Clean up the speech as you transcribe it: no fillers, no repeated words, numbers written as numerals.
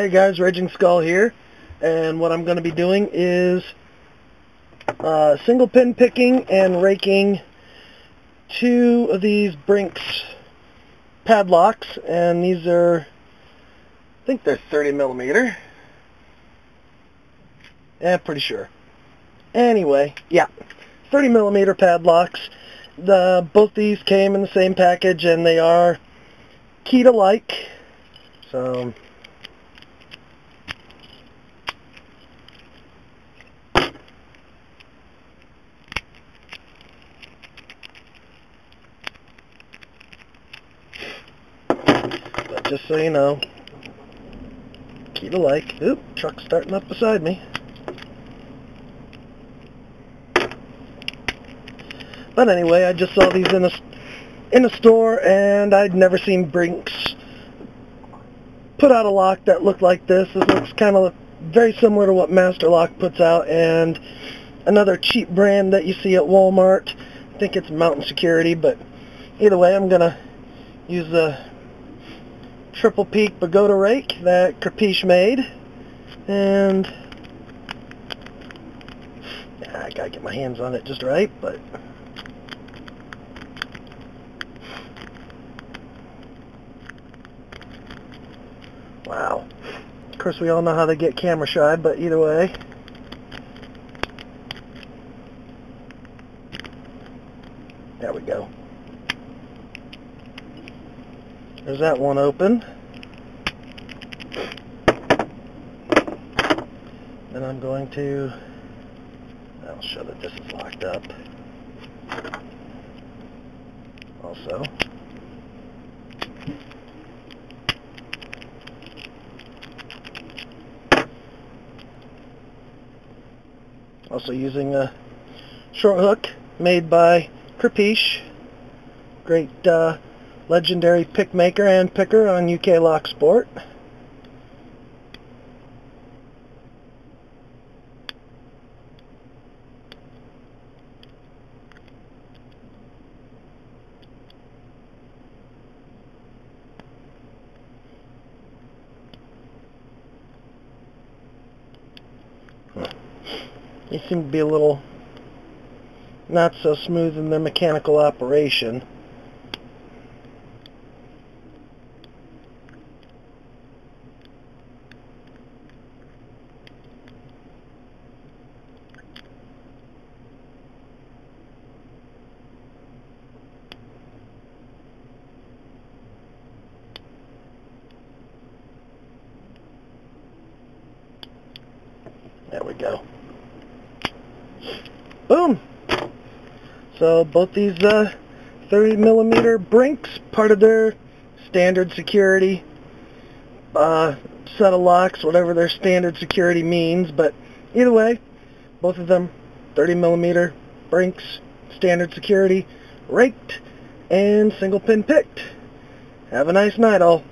Hey guys, Ragingskull here, and what I'm going to be doing is single pin picking and raking two of these Brinks padlocks, and these are, I think they're 30 millimeter. Yeah, pretty sure. Anyway, yeah, 30 millimeter padlocks. Both these came in the same package, and they are keyed alike. So but just so you know, keyed alike. Oop, truck's starting up beside me. But anyway, I just saw these in a store, and I'd never seen Brinks put out a lock that looked like this. This looks kind of very similar to what Master Lock puts out, and another cheap brand that you see at Walmart. I think it's Mountain Security, but either way, I'm going to use the triple peak pagoda rake that Capiche made, and I gotta get my hands on it just right, but wow. Of course, we all know how they get camera shy, but either way. There we go. There's that one open. Then I'm going to, I'll show that this is locked up. Also. Also using a short hook made by Capiche. Great legendary pick maker and picker on UK Lock Sport. They seem to be a little not so smooth in their mechanical operation. There we go. Boom! So both these 30 millimeter Brinks, part of their standard security set of locks, whatever their standard security means, but either way, both of them 30 millimeter Brinks, standard security, raked and single pin picked. Have a nice night all.